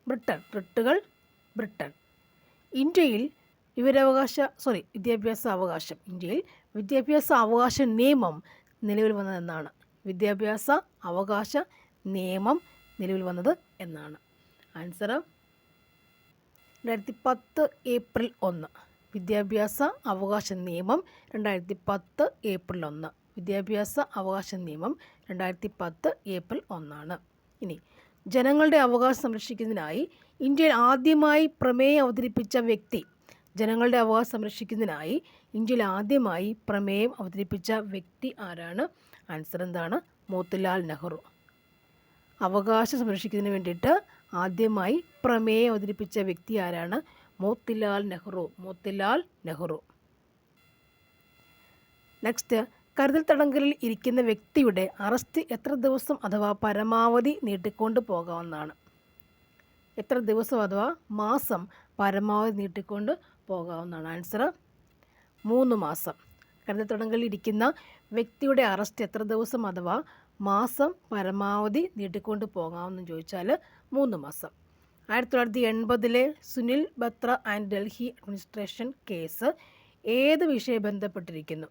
Britain. ഇന്ത്യയിൽ വിദ്യാഭ്യാസ അവകാശ നിയമം നിലവിൽ വന്നതെന്നാണ്? വിദ്യാഭ്യാസ അവകാശ നിയമം നിലവിൽ വന്നത് എന്നാണ്? Answer 2010 April 1. വിദ്യാഭ്യാസ അവകാശ നിയമം 2010 ഏപ്രിൽ 1. വിദ്യാഭ്യാസ അവകാശ നിയമം 2010 ഏപ്രിൽ 1. ഇനി ജനങ്ങളുടെ അവകാശം സംരക്ഷിക്കുന്നതിനായി ഇന്ത്യയിൽ ആദ്യമായി പ്രമേയം അവതരിപ്പിച്ച വ്യക്തി. ആരാണ്? ആൻസർ എന്താണ്? മോത്തിലാൽ നെഹ്റു. അവകാശം സംരക്ഷിക്കുന്നതിന് വേണ്ടിയിട്ട് ആദ്യമായി പ്രമേയം അവതരിപ്പിച്ച വ്യക്തി ആരാണ്? മോത്തിലാൽ നെഹ്റു. നെക്സ്റ്റ്, കരുതൽ തടങ്കലിൽ ഇരിക്കുന്ന വ്യക്തിയുടെ അറസ്റ്റ് എത്ര ദിവസം അഥവാ പരമാവധി നീട്ടിക്കൊണ്ട് പോകാവുന്നതാണ്? എത്ര ദിവസം അഥവാ മാസം പരമാവധി നീട്ടിക്കൊണ്ട് പോകാവുന്നതാണ്. ആൻസർ 3 മാസം. കരുതത്തടങ്കലിൽ ഇരിക്കുന്ന വ്യക്തിയുടെ അറസ്റ്റ് എത്ര ദിവസം അഥവാ മാസം പരമാവധി നീട്ടിക്കൊണ്ട് പോകാമെന്ന് ചോദിച്ചാൽ 3 മാസം. 1980 Sunil Batra and Delhi administration case ഏത് വിഷയം ബന്ധപ്പെട്ടിരിക്കുന്നു?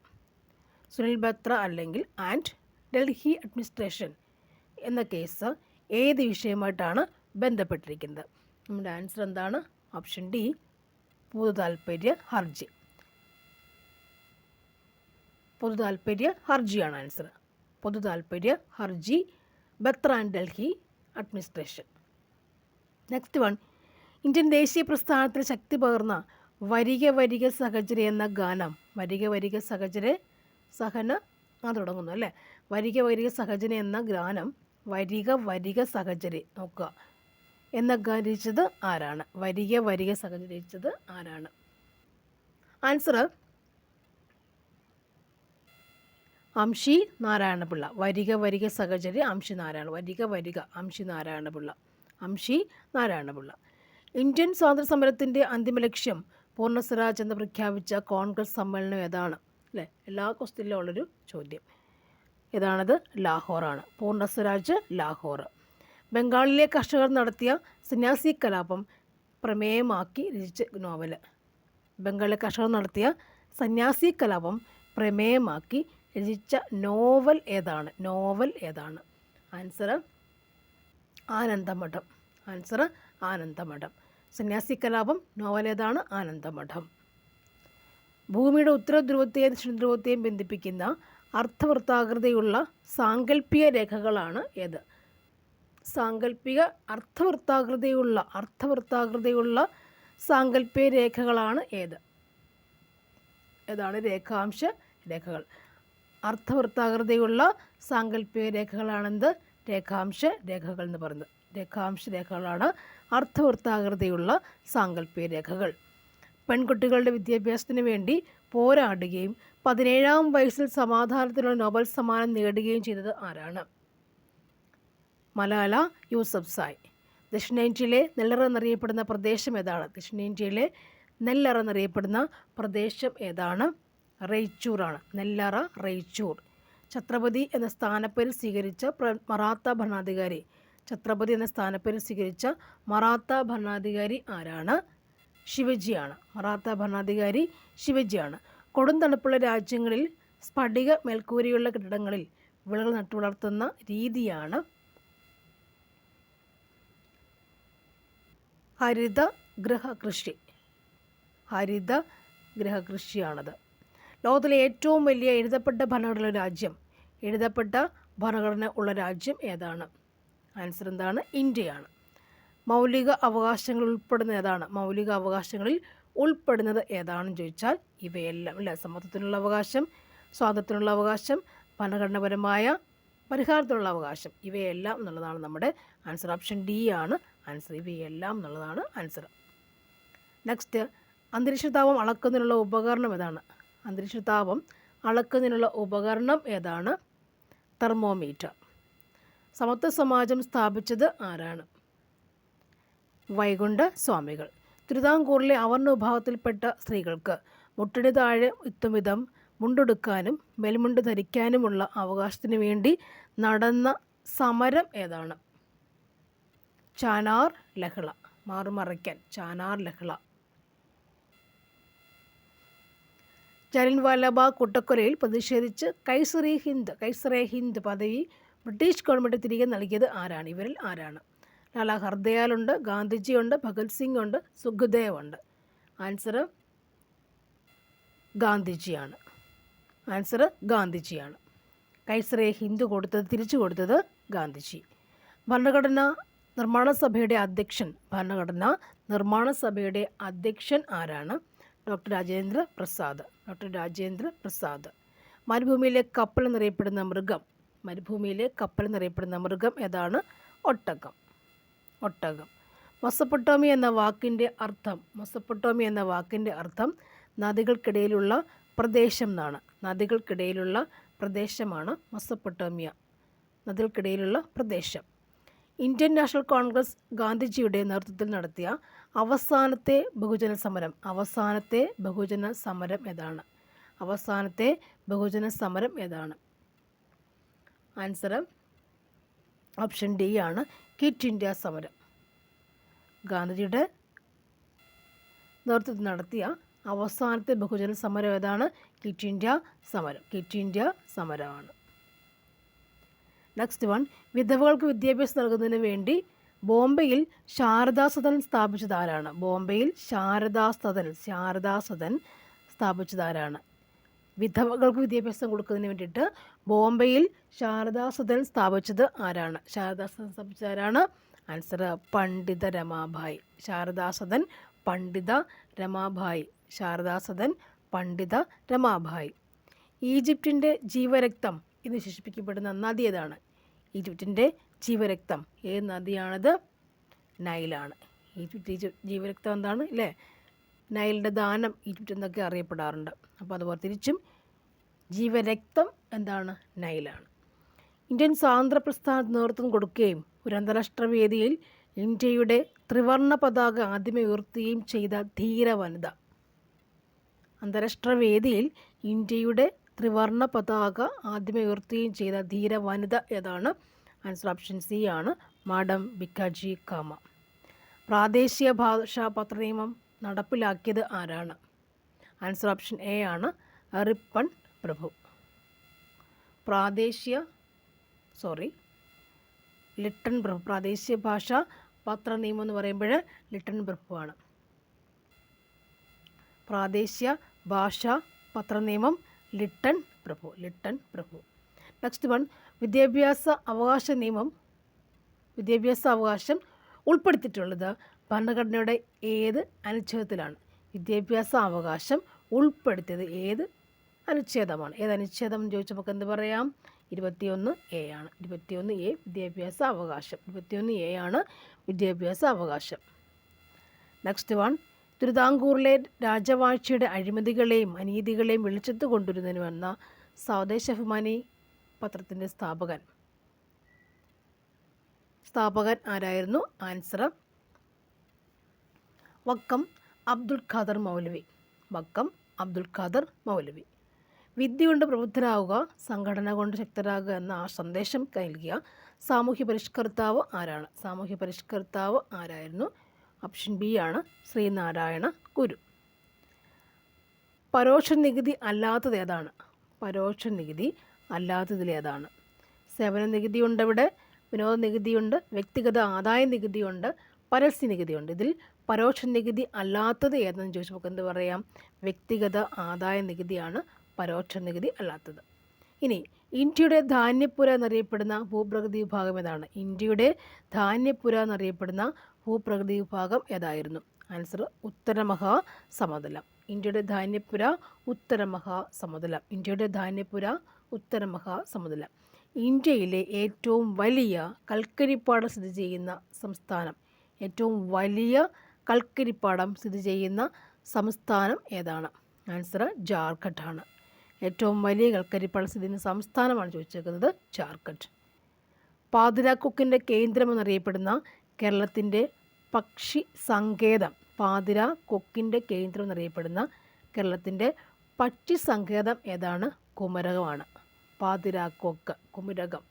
സുനിൽ ബത്ര അല്ലെങ്കിൽ ആൻഡ് ഡൽഹി അഡ്മിനിസ്ട്രേഷൻ എന്ന കേസ് ഏത് വിഷയമായിട്ടാണ് ബന്ധപ്പെട്ടിരിക്കുന്നത്? നമ്മുടെ ആൻസർ എന്താണ്? ഓപ്ഷൻ ഡി, പൊതു താൽപ്പര്യ ഹർജി. പൊതു താൽപ്പര്യ ഹർജിയാണ് ആൻസർ. പൊതു താൽപ്പര്യ ഹർജി, Batra and Delhi administration. Next one, Indian ദേശീയ പ്രസ്ഥാനത്തിൽ ശക്തി പകർന്ന വരിക വരിക സഹചര്യ എന്ന ഗാനം. വരിക വരിക സഹചര്യ സഹന തുടങ്ങുന്നു അല്ലേ. വരിക വരിക സഹചര്യ എന്ന ഗാനം വരിക വരിക സഹചര്യ നോക്കുക എന്ന ഗാനം രചിച്ചത് ആരാണ്? വരിക വരിക സഹചര്യ രചിച്ചത് ആരാണ്? ആൻസർ അംഷി നാരായണപിള്ള. വരിക വരിക സഹചര്യ അംഷി നാരായണ. വരിക വരിക അംഷി നാരായണപിള്ള. അംഷി നാരായണപിള്ള. ഇന്ത്യൻ സ്വാതന്ത്ര്യ സമരത്തിൻ്റെ അന്തിമ ലക്ഷ്യം പൂർണ്ണ സ്വരാജ് എന്ന് പ്രഖ്യാപിച്ച കോൺഗ്രസ് സമ്മേളനം ഏതാണ്? അല്ലേ, എല്ലാ ക്വസ്റ്റ്യനിലും ഉള്ളൊരു ചോദ്യം. ഏതാണത്? ലാഹോറാണ്. പൂർണ്ണ സ്വരാജ് ലാഹോർ. ബംഗാളിലെ കർഷകർ നടത്തിയ സന്യാസി കലാപം പ്രമേയമാക്കി രചിച്ച നോവൽ. ബംഗാളിലെ കർഷകർ നടത്തിയ സന്യാസി കലാപം പ്രമേയമാക്കി രചിച്ച നോവൽ ഏതാണ്? നോവൽ ഏതാണ്? ആൻസർ ആനന്ദമഠം. ആൻസർ ആനന്ദമഠം. സന്യാസി കലാപം നോവൽ ഏതാണ്? ആനന്ദമഠം. ഭൂമിയുടെ ഉത്തരധ്രുവത്തെയും ദക്ഷിണധ്രുവത്തെയും ബന്ധിപ്പിക്കുന്ന അർത്ഥവൃത്താകൃതിയുള്ള സാങ്കല്പിക രേഖകളാണ് ഏത്? സാങ്കല്പിക അർത്ഥവൃത്താകൃതിയുള്ള സാങ്കല്പിക രേഖകളാണ് ഏത്? ഏതാണ്? രേഖാംശ രേഖകൾ. അർത്ഥവൃത്താകൃതിയുള്ള സാങ്കല്പിക രേഖകളാണെന്ത്? രേഖാംശ രേഖകൾ എന്ന് പറയുന്നത്. രേഖാംശ രേഖകളാണ് അർത്ഥവൃത്താകൃതിയുള്ള സാങ്കല്പിക രേഖകൾ. പെൺകുട്ടികളുടെ വിദ്യാഭ്യാസത്തിന് വേണ്ടി പോരാടുകയും 17-ാം വയസ്സിൽ സമാധാനത്തിനുള്ള നോബൽ സമ്മാനം നേടുകയും ചെയ്തത് ആരാണ്? മലാല യൂസഫ്സായ്. ദക്ഷിണേന്ത്യയിലെ നെല്ലറ എന്നറിയപ്പെടുന്ന പ്രദേശം ഏതാണ്? ദക്ഷിണേന്ത്യയിലെ നെല്ലറ എന്നറിയപ്പെടുന്ന പ്രദേശം ഏതാണ്? റെയ്ച്ചൂറാണ്. നെല്ലറ, റെയ്ച്ചൂർ. ഛത്രപതി എന്ന സ്ഥാനപ്പേര് സ്വീകരിച്ച മറാത്ത ഭരണാധികാരി. ഛത്രപതി എന്ന സ്ഥാനപ്പേര് സ്വീകരിച്ച മറാത്ത ഭരണാധികാരി ആരാണ്? ശിവജിയാണ്. മറാത്ത ഭരണാധികാരി ശിവജിയാണ്. കൊടും തണുപ്പുള്ള രാജ്യങ്ങളിൽ സ്ഫടിക മേൽക്കൂരയുള്ള കെട്ടിടങ്ങളിൽ വിളകൾ നട്ടുവളർത്തുന്ന രീതിയാണ് ഹരിത ഗൃഹകൃഷി. ഹരിത ഗൃഹകൃഷിയാണത്. ലോകത്തിലെ ഏറ്റവും വലിയ എഴുതപ്പെട്ട ഭരണഘടന ഉള്ള രാജ്യം ഏതാണ്? ആൻസർ എന്താണ്? ഇന്ത്യയാണ്. മൗലിക അവകാശങ്ങൾ ഉൾപ്പെടുന്ന ഏതാണ്? മൗലിക അവകാശങ്ങളിൽ ഉൾപ്പെടുന്നത് ഏതാണെന്ന് ചോദിച്ചാൽ ഇവയെല്ലാം അല്ല. സമത്വത്തിനുള്ള അവകാശം, സ്വാതന്ത്ര്യത്തിനുള്ള അവകാശം, ഭരണഘടനാപരമായ പരിഹാരത്തിനുള്ള അവകാശം, ഇവയെല്ലാം എന്നുള്ളതാണ് നമ്മുടെ ആൻസർ. ഓപ്ഷൻ ഡി ആണ് ആൻസർ. ഇവയെല്ലാം എന്നുള്ളതാണ് ആൻസർ. നെക്സ്റ്റ്, അന്തരീക്ഷതാപം അളക്കുന്നതിനുള്ള ഉപകരണം ഏതാണ്? അന്തരീക്ഷതാപം അളക്കുന്നതിനുള്ള ഉപകരണം ഏതാണ്? തെർമോമീറ്റർ. സമത്വ സമാജം സ്ഥാപിച്ചത് ആരാണ്? വൈകുണ്ഠ സ്വാമികൾ. തിരുവിതാംകൂറിലെ അവർണ്ണ വിഭാഗത്തിൽപ്പെട്ട സ്ത്രീകൾക്ക് മുട്ടിന് താഴെ എത്തുമിതം മുണ്ടെടുക്കാനും മേൽമുണ്ട് ധരിക്കാനുമുള്ള അവകാശത്തിനു വേണ്ടി നടന്ന സമരം ഏതാണ്? ചാനാർ ലഹള. മാറുമറയ്ക്കാൻ ചാനാർ ലഹള. ജലിയൻവാലാബാഗ് കൂട്ടക്കൊലയിൽ പ്രതിഷേധിച്ച് കൈസറെ ഹിന്ദ് പദവി ബ്രിട്ടീഷ് ഗവൺമെൻറ് തിരികെ നൽകിയത് ആരാണ്? ഇവരിൽ ആരാണ്? ലാല ഹർദയാലുണ്ട്, ഗാന്ധിജിയുണ്ട്, ഭഗത് സിംഗ് ഉണ്ട്, സുഖ്ദേവ് ഉണ്ട്. ആൻസർ ഗാന്ധിജിയാണ്. ആൻസർ ഗാന്ധിജിയാണ്. കൈസറെ ഹിന്ദ് തിരിച്ചു കൊടുത്തത് ഗാന്ധിജി. ഭരണഘടനാ നിർമ്മാണ സഭയുടെ അധ്യക്ഷൻ ആരാണ്? ഡോക്ടർ രാജേന്ദ്ര പ്രസാദ്. മരുഭൂമിയിലെ കപ്പൽ എന്നറിയപ്പെടുന്ന മൃഗം ഏതാണ്? ഒട്ടകം. മെസൊപ്പൊട്ടേമിയ എന്ന വാക്കിൻ്റെ അർത്ഥം നദികൾക്കിടയിലുള്ള പ്രദേശം എന്നാണ്. നദികൾക്കിടയിലുള്ള പ്രദേശമാണ് മെസൊപ്പൊട്ടേമിയ. നദികൾക്കിടയിലുള്ള പ്രദേശം. ഇന്ത്യൻ നാഷണൽ കോൺഗ്രസ് ഗാന്ധിജിയുടെ നേതൃത്വത്തിൽ നടത്തിയ അവസാനത്തെ ബഹുജന സമരം ഏതാണ്? അവസാനത്തെ ബഹുജന സമരം ഏതാണ്? ആൻസർ ഓപ്ഷൻ ഡി ആണ്, ക്വിറ്റ് ഇന്ത്യ സമരം. ഗാന്ധിജിയുടെ നേതൃത്വത്തിൽ നടത്തിയ അവസാനത്തെ ബഹുജന സമരം ഏതാണ്? ക്വിറ്റ് ഇന്ത്യ സമരമാണ്. നെക്സ്റ്റ് വൺ, വിധവകൾക്ക് വിദ്യാഭ്യാസം നൽകുന്നതിന് വേണ്ടി ബോംബെയിൽ ശാരദാ സദൻ സ്ഥാപിച്ചത് ആരാണ്? ബോംബെയിൽ ശാരദാ സദൻ സ്ഥാപിച്ചത് ആരാണ്? വിധവകൾക്ക് വിദ്യാഭ്യാസം കൊടുക്കുന്നതിന് വേണ്ടിയിട്ട് ബോംബെയിൽ ശാരദാ സദൻ സ്ഥാപിച്ചത് ആരാണ്? ആൻസർ പണ്ഡിത രമാഭായ്. ശാരദാ സദൻ പണ്ഡിത രമാഭായ്. ഈജിപ്തിൻ്റെ ജീവരക്തം എന്ന് വിശേഷിപ്പിക്കപ്പെടുന്ന നദി ഏതാണ്? ഈജിപ്തിൻ്റെ ജീവരക്തം ഏത് നദിയാണത്? നൈലാണ്. ഈജിപ്റ്റ് ജീവരക്തം എന്താണ് അല്ലേ? നൈലിൻ്റെ ദാനം ഈജിപ്റ്റ് എന്നൊക്കെ അറിയപ്പെടാറുണ്ട്. അപ്പോൾ അതുപോലെ തിരിച്ചും ജീവരക്തം എന്താണ്? നൈലാണ്. ഇന്ത്യൻ സ്വാതന്ത്ര്യ പ്രസ്ഥാനത്തിന് നേതൃത്വം കൊടുക്കുകയും ഒരു അന്താരാഷ്ട്ര വേദിയിൽ ഇന്ത്യയുടെ ത്രിവർണ്ണ പതാക ആദ്യമേ ഉയർത്തുകയും ചെയ്ത ധീര വനിത. അന്താരാഷ്ട്ര വേദിയിൽ ഇന്ത്യയുടെ ത്രിവർണ്ണ പതാക ആദ്യമേ ഉയർത്തുകയും ചെയ്ത ധീര വനിത ഏതാണ്? ആൻസർ ഓപ്ഷൻ സി ആണ്, മാഡം ഭിക്കാജി കാമ. പ്രാദേശിക ഭാഷാ പത്രനിയമം നടപ്പിലാക്കിയത് ആരാണ്? ആൻസർ ഓപ്ഷൻ എ ആണ്, റിപ്പൺ പ്രഭു. ലിട്ടൺ പ്രഭു. പ്രാദേശിക ഭാഷാ പത്രനിയമം എന്ന് പറയുമ്പോൾ ലിട്ടൺ പ്രഭുവാണ്. പ്രാദേശിക ഭാഷാ പത്രനിയമം ലിട്ടൺ പ്രഭു. നെക്സ്റ്റ് വൺ, വിദ്യാഭ്യാസ അവകാശം ഉൾപ്പെടുത്തിയിട്ടുള്ളത് ഭരണഘടനയുടെ ഏത് അനുച്ഛേദത്തിലാണ്? വിദ്യാഭ്യാസ അവകാശം ഉൾപ്പെടുത്തിയത് ഏത് അനുച്ഛേദമാണ്? ഏത് അനുച്ഛേദം എന്ന് ചോദിച്ചാൽ നമുക്ക് എന്ത് പറയാം? 21A ആണ്. 21A വിദ്യാഭ്യാസ അവകാശം. 21A ആണ് വിദ്യാഭ്യാസ അവകാശം. നെക്സ്റ്റ് വൺ, തിരുവിതാംകൂറിലെ രാജവാഴ്ചയുടെ അഴിമതികളെയും അനീതികളെയും വെളിച്ചത്ത് കൊണ്ടുവരുന്നതിന് വന്ന സ്വദേശാഭിമാനി പത്രത്തിൻ്റെ സ്ഥാപകൻ ആരായിരുന്നു? ആൻസർ വക്കം അബ്ദുൽ ഖാദർ മൗലവി. വിദ്യ കൊണ്ട് പ്രബുദ്ധരാകുക, സംഘടന കൊണ്ട് ശക്തരാകുക എന്ന ആ സന്ദേശം നൽകിയ സാമൂഹ്യ പരിഷ്കർത്താവ് ആരായിരുന്നു? ഓപ്ഷൻ ബി ആണ്, ശ്രീനാരായണ ഗുരു. പരോക്ഷ നികുതി അല്ലാത്തതിലേതാണ്? സേവന നികുതിയുണ്ട്, ഇവിടെ വിനോദ നികുതിയുണ്ട്, വ്യക്തിഗത ആദായ നികുതിയുണ്ട്, പരസ്യ നികുതിയുണ്ട്. ഇതിൽ പരോക്ഷ നികുതി അല്ലാത്തത് ഏതെന്ന് ചോദിച്ചാൽ നമുക്ക് എന്ത് പറയാം? വ്യക്തിഗത ആദായ നികുതിയാണ് പരോക്ഷ നികുതി അല്ലാത്തത്. ഇനി ഇന്ത്യയുടെ ധാന്യപ്പുര എന്നറിയപ്പെടുന്ന ഭൂപ്രകൃതി വിഭാഗം ഏതാണ്? ഇന്ത്യയുടെ ധാന്യപ്പുര എന്നറിയപ്പെടുന്ന ഭൂപ്രകൃതി വിഭാഗം ഏതായിരുന്നു? ആൻസർ ഉത്തരമഹാസമതലം. ഇന്ത്യയുടെ ധാന്യപ്പുര ഉത്തരമഹാസമതലം. ഇന്ത്യയിലെ ഏറ്റവും വലിയ കൽക്കരിപ്പാടം സ്ഥിതി ചെയ്യുന്ന സംസ്ഥാനം ഏതാണ്? ആൻസർ ജാർഖണ്ഡ് ആണ്. ഏറ്റവും വലിയ കൽക്കരിപ്പാടം സ്ഥിതി ചെയ്യുന്ന സംസ്ഥാനമാണ് ചോദിച്ചിരിക്കുന്നത്, ജാർഖണ്ഡ്. പാതിരാക്കൊക്കിൻ്റെ കേന്ദ്രം എന്നറിയപ്പെടുന്ന കേരളത്തിൻ്റെ പക്ഷി സങ്കേതം ഏതാണ്? കുമരകമാണ്. കുമരകം.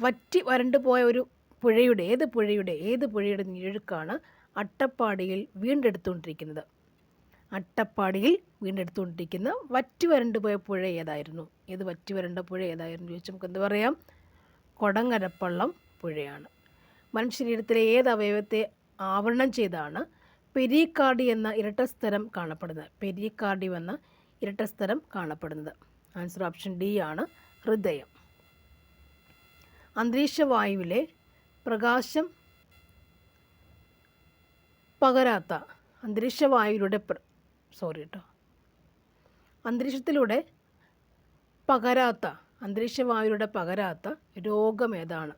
വറ്റി വരണ്ടു പോയ ഒരു ഏത് പുഴയുടെ നീരൊഴുക്കാണ് അട്ടപ്പാടിയിൽ വീണ്ടെടുത്തുകൊണ്ടിരിക്കുന്നത്? വറ്റി വരണ്ടു പോയ പുഴ ഏതായിരുന്നു? വറ്റി വരണ്ട പുഴ ഏതായിരുന്നു ചോദിച്ചാൽ നമുക്ക് എന്ത് പറയാം? കൊടങ്ങരപ്പള്ളം പുഴയാണ്. മനുഷ്യശരീരത്തിലെ ഏത് അവയവത്തെ ആവരണം ചെയ്താണ് പെരിക്കാർഡി എന്ന ഇരട്ടസ്തരം കാണപ്പെടുന്നത്? ആൻസർ ഓപ്ഷൻ ഡി ആണ്, ഹൃദയം. അന്തരീക്ഷവായുവിലെ പ്രകാശം പകരാത്ത അന്തരീക്ഷവായുവിലൂടെ പകരാത്ത രോഗം ഏതാണ്?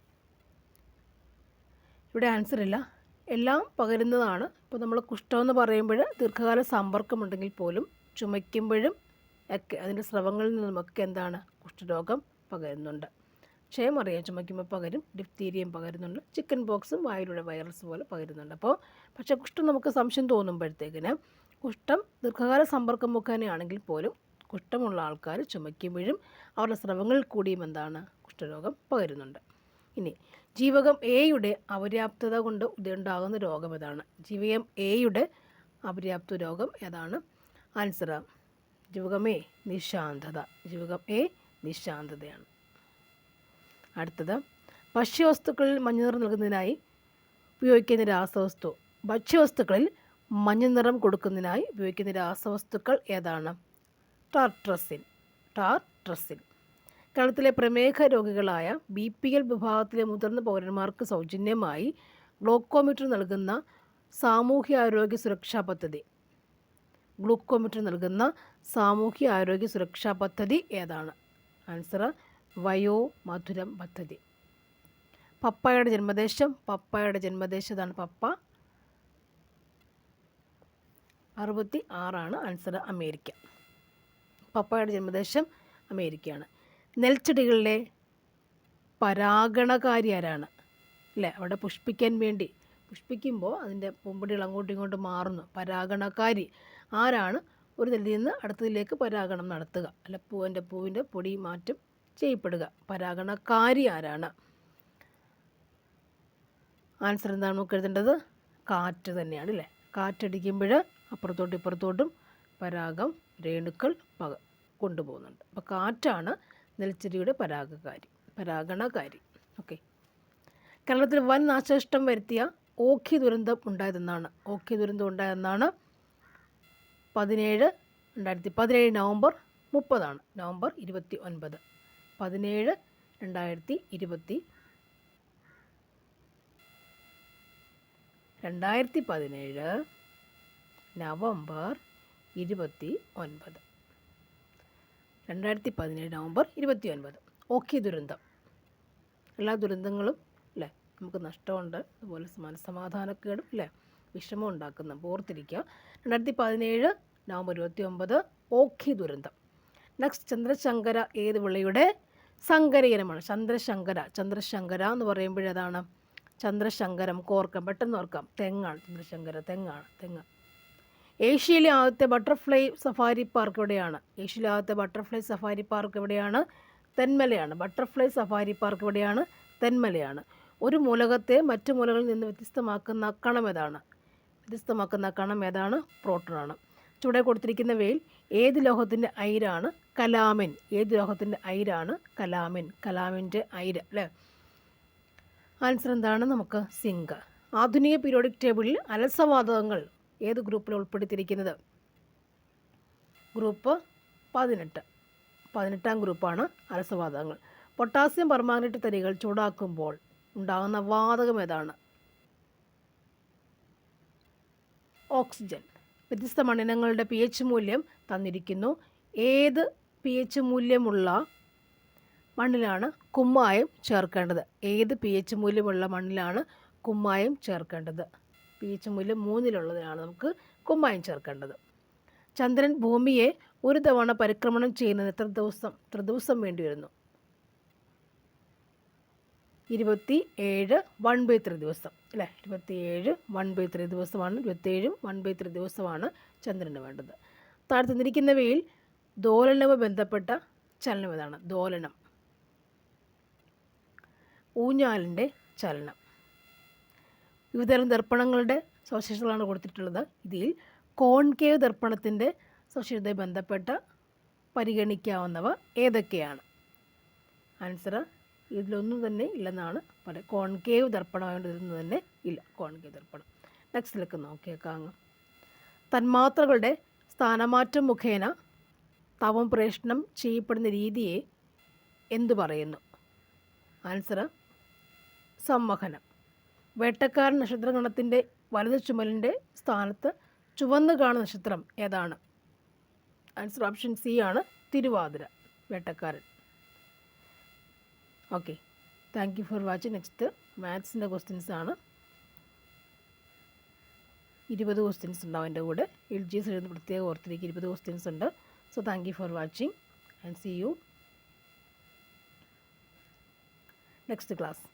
ഇവിടെ ആൻസർ ഇല്ല, എല്ലാം പകരുന്നതാണ്. ഇപ്പോൾ നമ്മൾ കുഷ്ഠമെന്ന് പറയുമ്പോൾ ദീർഘകാല സമ്പർക്കമുണ്ടെങ്കിൽ പോലും ചുമയ്ക്കുമ്പോഴും ഒക്കെ അതിൻ്റെ സ്രവങ്ങളിൽ നിന്നുമൊക്കെ എന്താണ്? കുഷ്ഠരോഗം പകരുന്നുണ്ട്. ക്ഷയം അറിയാം, ചുമയ്ക്കുമ്പോൾ പകരും. ഡിഫ്തീരിയയും പകരുന്നുണ്ട്. ചിക്കൻ ബോക്സും വായിലൂടെ വൈറസ് പോലെ പകരുന്നുണ്ട്. അപ്പോൾ പക്ഷേ കുഷ്ഠം നമുക്ക് സംശയം തോന്നുമ്പോഴത്തേക്കിന് കുഷ്ഠം ദീർഘകാല സമ്പർക്കം മുഖേനയാണെങ്കിൽ പോലും കുഷ്ഠമുള്ള ആൾക്കാർ ചുമയ്ക്കുമ്പോഴും അവരുടെ സ്രവങ്ങളിൽ കൂടിയും എന്താണ് കുഷ്ഠരോഗം പകരുന്നുണ്ട്. ഇനി ജീവകം എയുടെ അപര്യാപ്തത കൊണ്ട് ഉണ്ടാകുന്ന രോഗം ഏതാണ്? ജീവകം എയുടെ അപര്യാപ്ത രോഗം ഏതാണ്? ആൻസർ ജീവകം എ നിശാന്തത. ജീവകം എ നിശാന്തതയാണ്. അടുത്തത് ഭക്ഷ്യവസ്തുക്കളിൽ മഞ്ഞനിറം നൽകുന്നതിനായി ഉപയോഗിക്കുന്ന രാസവസ്തു. ഭക്ഷ്യവസ്തുക്കളിൽ മഞ്ഞനിറം കൊടുക്കുന്നതിനായി ഉപയോഗിക്കുന്ന രാസവസ്തുക്കൾ ഏതാണ്? ടാർട്രസിൻ. കേരളത്തിലെ പ്രമേഹ രോഗികളായ BPL വിഭാഗത്തിലെ മുതിർന്ന പൗരന്മാർക്ക് സൗജന്യമായി ഗ്ലൂക്കോമീറ്റർ നൽകുന്ന സാമൂഹ്യാരോഗ്യ സുരക്ഷാ പദ്ധതി. സുരക്ഷാ പദ്ധതി ഏതാണ്? ആൻസർ വയോമധുരം പദ്ധതി. പപ്പായയുടെ ജന്മദേശം ഇതാണ്. പപ്പ 66 ആൻസർ അമേരിക്ക. പപ്പായയുടെ ജന്മദേശം അമേരിക്കയാണ്. നെൽച്ചെടികളിലെ പരാഗണകാരി ആരാണ്? അല്ലേ, അവിടെ പുഷ്പിക്കുമ്പോൾ അതിൻ്റെ പൂമ്പൊടികൾ അങ്ങോട്ടും ഇങ്ങോട്ടും മാറുന്നു. പരാഗണകാരി ആരാണ്? ഒരു നെല്ലിൽ നിന്ന് അടുത്തതിലേക്ക് പരാഗണം നടത്തുക, അല്ല പൂവിൻ്റെ പൊടി മാറ്റം ചെയ്യപ്പെടുക. പരാഗണകാരി ആരാണ്? ആൻസർ എന്താണ് നമുക്ക് എഴുതേണ്ടത്? കാറ്റ് തന്നെയാണ് അല്ലേ. കാറ്റടിക്കുമ്പോൾ അപ്പുറത്തോട്ടും ഇപ്പുറത്തോട്ടും രേണുക്കൾ കൊണ്ടുപോകുന്നുണ്ട്. അപ്പോൾ കാറ്റാണ് നെൽച്ചെടിയുടെ പരാഗണകാരി. ഓക്കെ. കേരളത്തിൽ വൻ നാശനഷ്ടം വരുത്തിയ ഓഖി ദുരന്തം ഉണ്ടായതെന്നാണ്? 2017 November 30 November 29. 2017 November 29. 2017 November 29. Ockhi ദുരന്തം. എല്ലാ ദുരന്തങ്ങളും അല്ലേ, നമുക്ക് നഷ്ടമുണ്ട്, അതുപോലെ മനസ്സമാധാനക്കേടും അല്ലേ, വിഷമം ഉണ്ടാക്കുന്ന ഓർത്തിരിക്കുക. 2017 നവംബർ 29 ഓഖി ദുരന്തം. നെക്സ്റ്റ്, ചന്ദ്രശങ്കര ഏത് വിളയുടെ സങ്കര ഇനമാണ്? ചന്ദ്രശങ്കര എന്ന് പറയുമ്പോഴേതാണ് ചന്ദ്രശങ്കരം. പെട്ടെന്ന് ഓർക്കാം, തെങ്ങാണ്. തെങ്ങ്. ഏഷ്യയിലെ ആദ്യത്തെ ബട്ടർഫ്ലൈ സഫാരി പാർക്ക് എവിടെയാണ്? തെന്മലയാണ്. ഒരു മൂലകത്തെ മറ്റു മൂലകളിൽ നിന്ന് വ്യത്യസ്തമാക്കുന്ന കണം ഏതാണ്? പ്രോട്ടോണാണ്. ചുവടെ കൊടുത്തിരിക്കുന്നവയിൽ ഏത് ലോഹത്തിൻ്റെ അയിരാണ് കലാമിൻ? കലാമിൻ്റെ അയിര് അല്ലേ. ആൻസർ എന്താണ്? നമുക്ക് സിങ്ക്. ആധുനിക പീരിയോഡിക് ടേബിളിൽ അലസവാതകങ്ങൾ ഏത് ഗ്രൂപ്പിൽ ഉൾപ്പെടുത്തിയിരിക്കുന്നത്? ഗ്രൂപ്പ് 18. 18ാം ഗ്രൂപ്പാണ് അലസവാതകങ്ങൾ. പൊട്ടാസ്യം പെർമാംഗനേറ്റ് തരികൾ ചൂടാക്കുമ്പോൾ ഉണ്ടാകുന്ന വാതകം ഏതാണ്? ഓക്സിജൻ. വ്യത്യസ്ത മണ്ണിനങ്ങളുടെ pH മൂല്യം തന്നിരിക്കുന്നു. ഏത് pH മൂല്യമുള്ള മണ്ണിലാണ് കുമ്മായം ചേർക്കേണ്ടത്? pH മൂല്യം 3 നമുക്ക് കുമ്മായം ചേർക്കേണ്ടത്. ചന്ദ്രൻ ഭൂമിയെ ഒരു തവണ പരിക്രമണം ചെയ്യുന്നത് എത്ര ദിവസം വേണ്ടി വരുന്നു? 27 1/3 ദിവസം അല്ലേ. 27 1/3 ദിവസമാണ്. 27 1/3 ദിവസമാണ് ചന്ദ്രന് വേണ്ടത്. താഴെ തന്നിരിക്കുന്നവയിൽ ദോലനവുമായി ബന്ധപ്പെട്ട ചലനം ഏതാണ്? ഊഞ്ഞാലിൻ്റെ ചലനം. വിവിധതരം ദർപ്പണങ്ങളുടെ സവിശേഷതകളാണ് കൊടുത്തിട്ടുള്ളത്. ഇതിൽ കോൺകേവ് ദർപ്പണത്തിൻ്റെ സവിശേഷതയെ ബന്ധപ്പെട്ട പരിഗണിക്കാവുന്നവ ഏതൊക്കെയാണ്? ആൻസർ ഇതിലൊന്നും തന്നെ ഇല്ലെന്നാണ് പറയുക. കോൺകേവ് ദർപ്പണമായതുകൊണ്ട് ഇതൊന്നും തന്നെ ഇല്ല. കോൺകേവ് ദർപ്പണം. നെക്സ്റ്റിലേക്ക് നോക്കിയേക്കാം. തന്മാത്രകളുടെ സ്ഥാനമാറ്റം മുഖേന താപം പ്രേഷണം ചെയ്യപ്പെടുന്ന രീതിയെ എന്തു പറയുന്നു? ആൻസർ സംവഹനം. വേട്ടക്കാരൻ നക്ഷത്രഗണത്തിൻ്റെ വലതു ചുമലിൻ്റെ സ്ഥാനത്ത് ചുവന്ന് കാണുന്ന നക്ഷത്രം ഏതാണ്? ആൻസർ ഓപ്ഷൻ സി ആണ്, തിരുവാതിര. വേട്ടക്കാരൻ. Okay, thank you for watching. Next മാത്സിൻ്റെ ക്വസ്റ്റ്യൻസ് ആണ്. 20 ക്വസ്റ്റ്യൻസ് ഉണ്ടാവും എൻ്റെ കൂടെ. LGS എഴുതുന്ന പ്രത്യേകം ഓർത്തിരിക്കുക, 20 ക്വസ്റ്റ്യൻസ് ഉണ്ട്. So thank you for watching and see you. Next class.